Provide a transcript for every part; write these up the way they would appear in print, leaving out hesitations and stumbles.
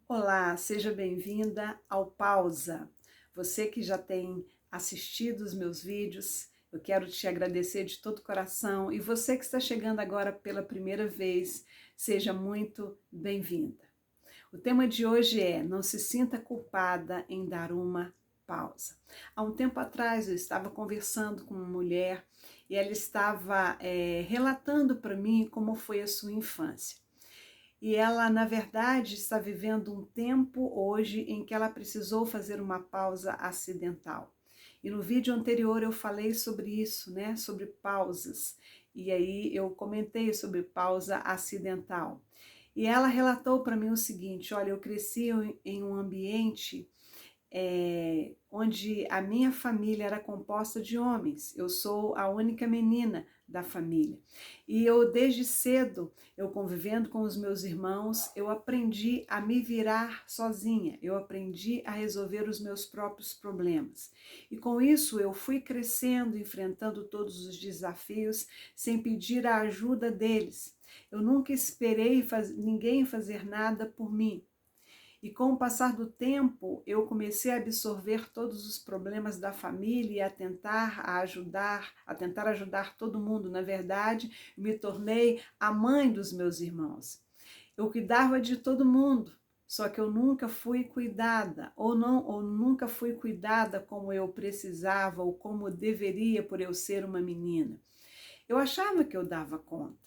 Olá, seja bem-vinda ao Pausa. Você que já tem assistido os meus vídeos, eu quero te agradecer de todo o coração. E você que está chegando agora pela primeira vez, seja muito bem-vinda. O tema de hoje é: não se sinta culpada em dar uma pausa. Há um tempo atrás eu estava conversando com uma mulher e ela estava relatando para mim como foi a sua infância. E ela, na verdade, está vivendo um tempo hoje em que ela precisou fazer uma pausa acidental. E no vídeo anterior eu falei sobre isso, né? Sobre pausas. E aí eu comentei sobre pausa acidental. E ela relatou para mim o seguinte: olha, eu cresci em um ambiente onde a minha família era composta de homens. Eu sou a única menina da família. E eu, desde cedo, eu convivendo com os meus irmãos, eu aprendi a me virar sozinha, eu aprendi a resolver os meus próprios problemas. E com isso eu fui crescendo, enfrentando todos os desafios, sem pedir a ajuda deles. Eu nunca esperei ninguém fazer nada por mim. E com o passar do tempo, eu comecei a absorver todos os problemas da família e a tentar ajudar todo mundo. Na verdade, me tornei a mãe dos meus irmãos. Eu cuidava de todo mundo, só que eu nunca fui cuidada, ou nunca fui cuidada como eu precisava ou como deveria por eu ser uma menina. Eu achava que eu dava conta.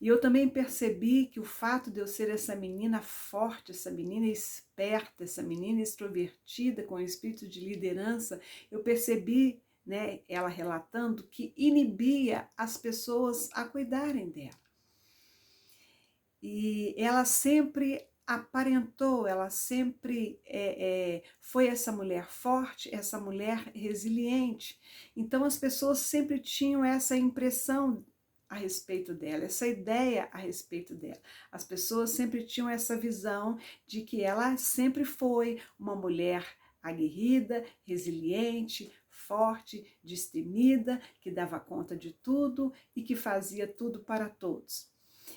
E eu também percebi que o fato de eu ser essa menina forte, essa menina esperta, essa menina extrovertida, com espírito de liderança, eu percebi, né, ela relatando, que inibia as pessoas a cuidarem dela. E ela sempre aparentou, ela sempre foi essa mulher forte, essa mulher resiliente. Então as pessoas sempre tinham essa impressão a respeito dela, essa ideia a respeito dela. As pessoas sempre tinham essa visão de que ela sempre foi uma mulher aguerrida, resiliente, forte, destemida, que dava conta de tudo e que fazia tudo para todos.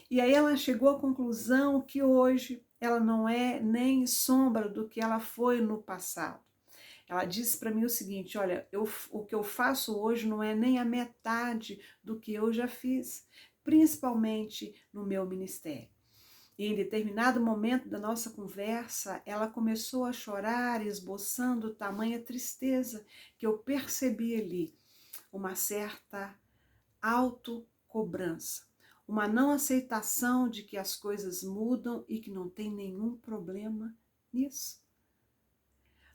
E aí ela chegou à conclusão que hoje ela não é nem sombra do que ela foi no passado. Ela disse para mim o seguinte: olha, o que eu faço hoje não é nem a metade do que eu já fiz, principalmente no meu ministério. E em determinado momento da nossa conversa, ela começou a chorar, esboçando tamanha tristeza que eu percebi ali uma certa autocobrança, uma não aceitação de que as coisas mudam e que não tem nenhum problema nisso.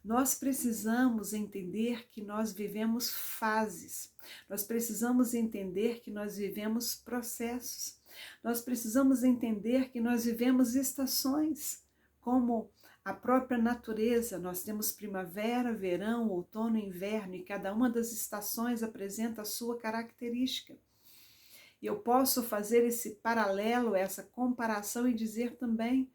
Nós precisamos entender que nós vivemos fases, nós precisamos entender que nós vivemos processos, nós precisamos entender que nós vivemos estações, como a própria natureza. Nós temos primavera, verão, outono e inverno, e cada uma das estações apresenta a sua característica. E eu posso fazer esse paralelo, essa comparação e dizer também: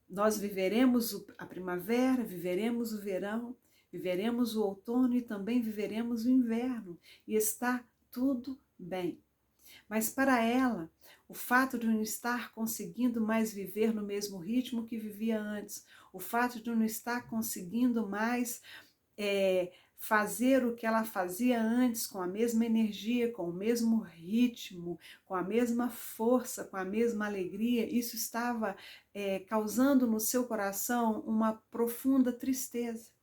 nós viveremos a primavera, viveremos o verão, viveremos o outono e também viveremos o inverno. E está tudo bem. Mas para ela, o fato de não estar conseguindo mais viver no mesmo ritmo que vivia antes, o fato de não estar conseguindo mais fazer o que ela fazia antes, com a mesma energia, com o mesmo ritmo, com a mesma força, com a mesma alegria, isso estava causando no seu coração uma profunda tristeza.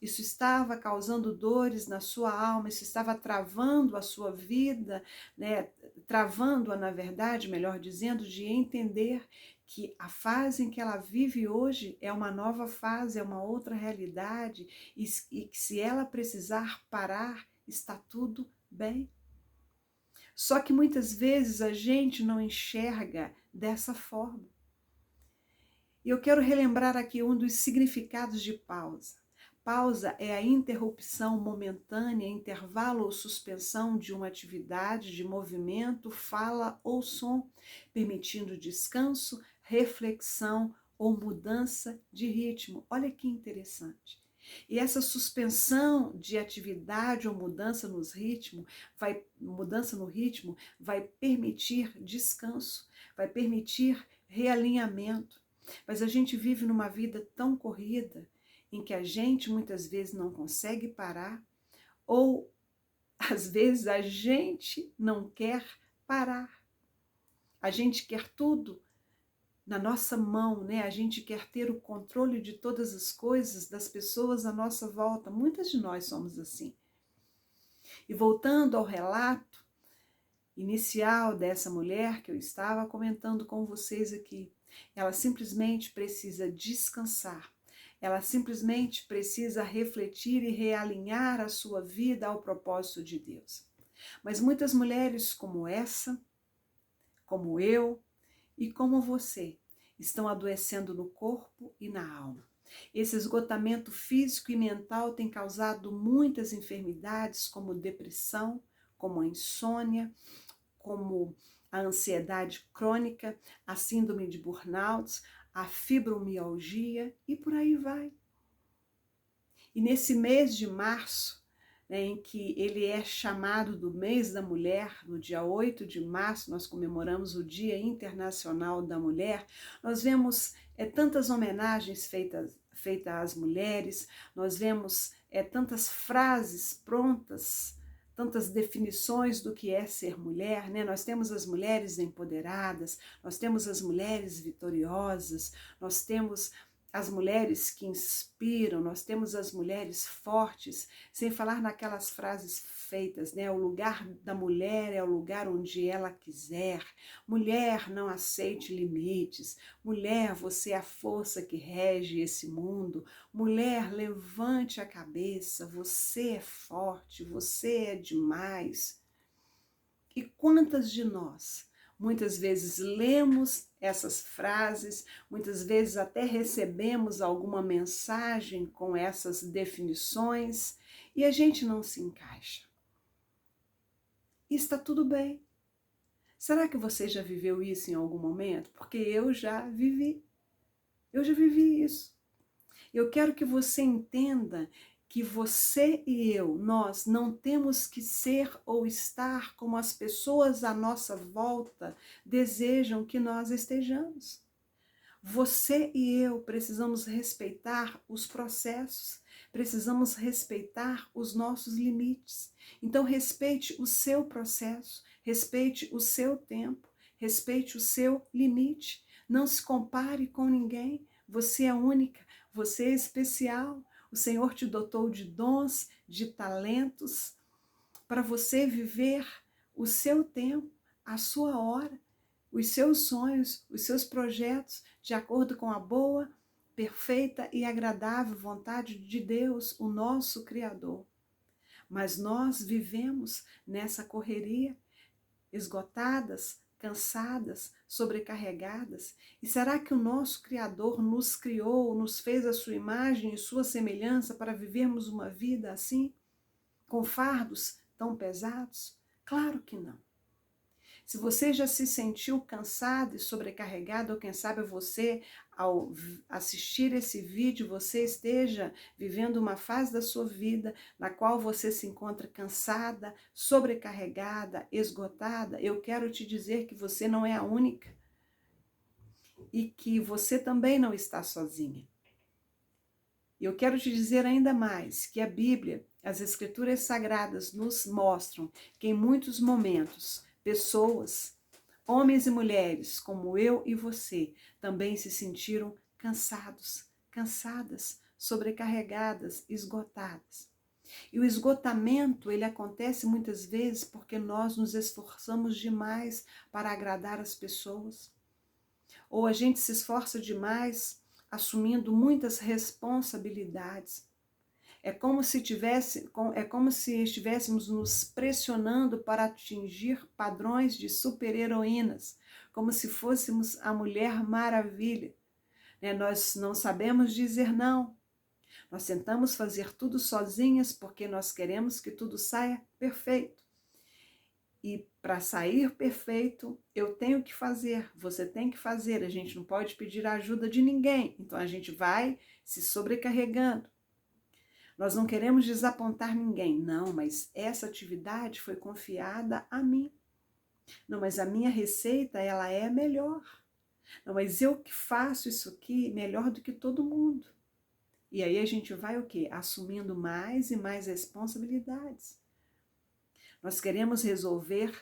Isso estava causando dores na sua alma, isso estava travando a sua vida, né? Travando-a, na verdade, melhor dizendo, de entender que a fase em que ela vive hoje é uma nova fase, é uma outra realidade, e que se ela precisar parar, está tudo bem. Só que muitas vezes a gente não enxerga dessa forma. E eu quero relembrar aqui um dos significados de pausa. Pausa é a interrupção momentânea, intervalo ou suspensão de uma atividade, de movimento, fala ou som, permitindo descanso, reflexão ou mudança de ritmo. Olha que interessante. E essa suspensão de atividade ou mudança no ritmo vai permitir descanso, vai permitir realinhamento. Mas a gente vive numa vida tão corrida em que a gente muitas vezes não consegue parar, ou às vezes a gente não quer parar. A gente quer tudo na nossa mão, né? A gente quer ter o controle de todas as coisas, das pessoas à nossa volta. Muitas de nós somos assim. E voltando ao relato inicial dessa mulher que eu estava comentando com vocês aqui, ela simplesmente precisa descansar. Ela simplesmente precisa refletir e realinhar a sua vida ao propósito de Deus. Mas muitas mulheres como essa, como eu e como você, estão adoecendo no corpo e na alma. Esse esgotamento físico e mental tem causado muitas enfermidades, como depressão, como a insônia, como a ansiedade crônica, a síndrome de burnout, a fibromialgia e por aí vai. E nesse mês de março, né, em que ele é chamado do mês da mulher, no dia 8 de março, nós comemoramos o Dia Internacional da Mulher, nós vemos tantas homenagens feitas às mulheres, nós vemos tantas frases prontas, tantas definições do que é ser mulher, né? Nós temos as mulheres empoderadas, nós temos as mulheres vitoriosas, nós temos as mulheres que inspiram, nós temos as mulheres fortes, sem falar naquelas frases feitas, né? O lugar da mulher é o lugar onde ela quiser. Mulher, não aceite limites. Mulher, você é a força que rege esse mundo. Mulher, levante a cabeça, você é forte, você é demais. E quantas de nós muitas vezes lemos essas frases, muitas vezes até recebemos alguma mensagem com essas definições e a gente não se encaixa. E está tudo bem. Será que você já viveu isso em algum momento? Porque eu já vivi. Eu já vivi isso. Eu quero que você entenda que você e eu, nós não temos que ser ou estar como as pessoas à nossa volta desejam que nós estejamos. Você e eu precisamos respeitar os processos, precisamos respeitar os nossos limites. Então, respeite o seu processo, respeite o seu tempo, respeite o seu limite. Não se compare com ninguém. Você é única, você é especial. O Senhor te dotou de dons, de talentos, para você viver o seu tempo, a sua hora, os seus sonhos, os seus projetos, de acordo com a boa, perfeita e agradável vontade de Deus, o nosso Criador. Mas nós vivemos nessa correria, esgotadas, cansadas, sobrecarregadas. E será que o nosso Criador nos criou, nos fez a sua imagem e sua semelhança para vivermos uma vida assim, com fardos tão pesados? Claro que não. Se você já se sentiu cansado e sobrecarregado, ou quem sabe você, ao assistir esse vídeo, você esteja vivendo uma fase da sua vida na qual você se encontra cansada, sobrecarregada, esgotada, eu quero te dizer que você não é a única e que você também não está sozinha. E eu quero te dizer ainda mais que a Bíblia, as Escrituras Sagradas nos mostram que em muitos momentos pessoas, homens e mulheres como eu e você, também se sentiram cansados, cansadas, sobrecarregadas, esgotadas. E o esgotamento, ele acontece muitas vezes porque nós nos esforçamos demais para agradar as pessoas. Ou a gente se esforça demais assumindo muitas responsabilidades. É como se estivéssemos nos pressionando para atingir padrões de super-heroínas, como se fôssemos a Mulher Maravilha. Nós não sabemos dizer não. Nós tentamos fazer tudo sozinhas porque nós queremos que tudo saia perfeito. E para sair perfeito, eu tenho que fazer, você tem que fazer, a gente não pode pedir a ajuda de ninguém. Então a gente vai se sobrecarregando. Nós não queremos desapontar ninguém. Não, mas essa atividade foi confiada a mim. Não, mas a minha receita, ela é melhor. Não, mas eu que faço isso aqui melhor do que todo mundo. E aí a gente vai o quê? Assumindo mais e mais responsabilidades. Nós queremos resolver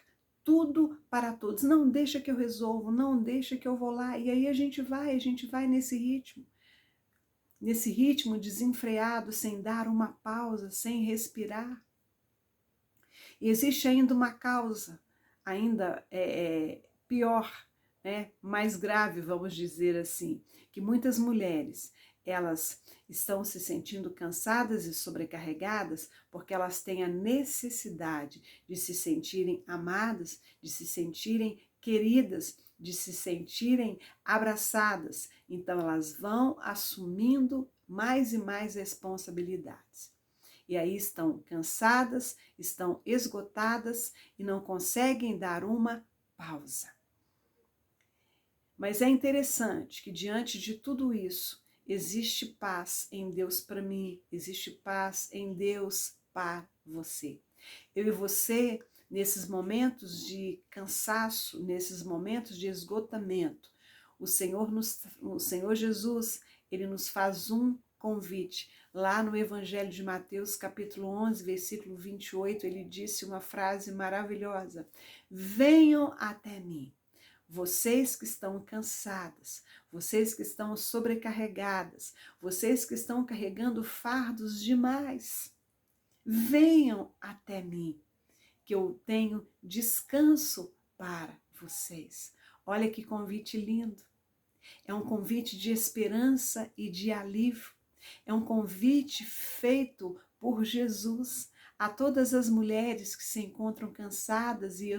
tudo para todos. Não deixa que eu resolvo, não deixa que eu vou lá. E aí a gente vai nesse ritmo desenfreado, sem dar uma pausa, sem respirar. E existe ainda uma causa, ainda pior, né? Mais grave, vamos dizer assim, que muitas mulheres, elas estão se sentindo cansadas e sobrecarregadas porque elas têm a necessidade de se sentirem amadas, de se sentirem queridas, de se sentirem abraçadas. Então elas vão assumindo mais e mais responsabilidades. E aí estão cansadas, estão esgotadas e não conseguem dar uma pausa. Mas é interessante que diante de tudo isso, existe paz em Deus para mim, existe paz em Deus para você. Eu e você, nesses momentos de cansaço, nesses momentos de esgotamento, o Senhor Jesus, ele nos faz um convite. Lá no Evangelho de Mateus, capítulo 11, versículo 28, ele disse uma frase maravilhosa: venham até mim, vocês que estão cansadas, vocês que estão sobrecarregadas, vocês que estão carregando fardos demais, venham até mim, que eu tenho descanso para vocês. Olha que convite lindo. É um convite de esperança e de alívio. É um convite feito por Jesus a todas as mulheres que se encontram cansadas e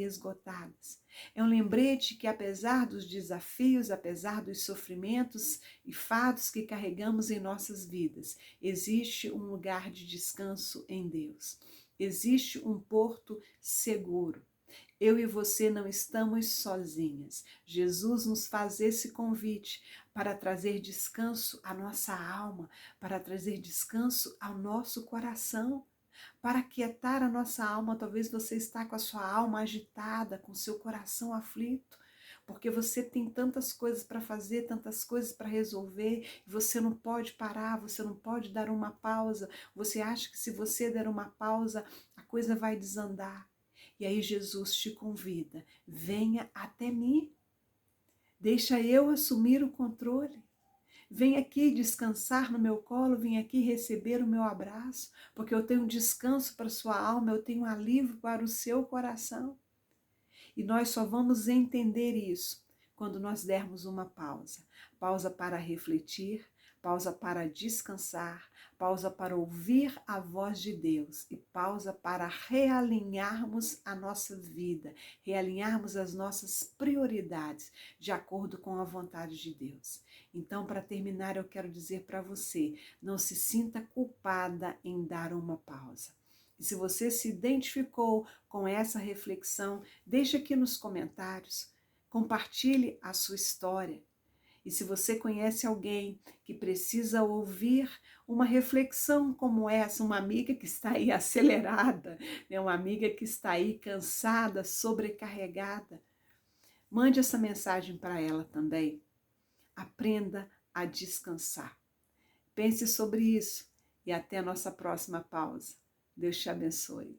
esgotadas. É um lembrete que, apesar dos desafios, apesar dos sofrimentos e fardos que carregamos em nossas vidas, existe um lugar de descanso em Deus. Existe um porto seguro. Eu e você não estamos sozinhas. Jesus nos faz esse convite para trazer descanso à nossa alma, para trazer descanso ao nosso coração, para aquietar a nossa alma. Talvez você está com a sua alma agitada, com o seu coração aflito, porque você tem tantas coisas para fazer, tantas coisas para resolver, e você não pode parar, você não pode dar uma pausa. Você acha que se você der uma pausa, a coisa vai desandar. E aí Jesus te convida, venha até mim, deixa eu assumir o controle. Vem aqui descansar no meu colo, vem aqui receber o meu abraço, porque eu tenho descanso para a sua alma, eu tenho alívio para o seu coração. E nós só vamos entender isso quando nós dermos uma pausa. Pausa para refletir, pausa para descansar, pausa para ouvir a voz de Deus e pausa para realinharmos a nossa vida, realinharmos as nossas prioridades de acordo com a vontade de Deus. Então, para terminar, eu quero dizer para você, não se sinta culpada em dar uma pausa. E se você se identificou com essa reflexão, deixe aqui nos comentários, compartilhe a sua história. E se você conhece alguém que precisa ouvir uma reflexão como essa, uma amiga que está aí acelerada, né? Uma amiga que está aí cansada, sobrecarregada, mande essa mensagem para ela também. Aprenda a descansar. Pense sobre isso e até a nossa próxima pausa. Deus te abençoe.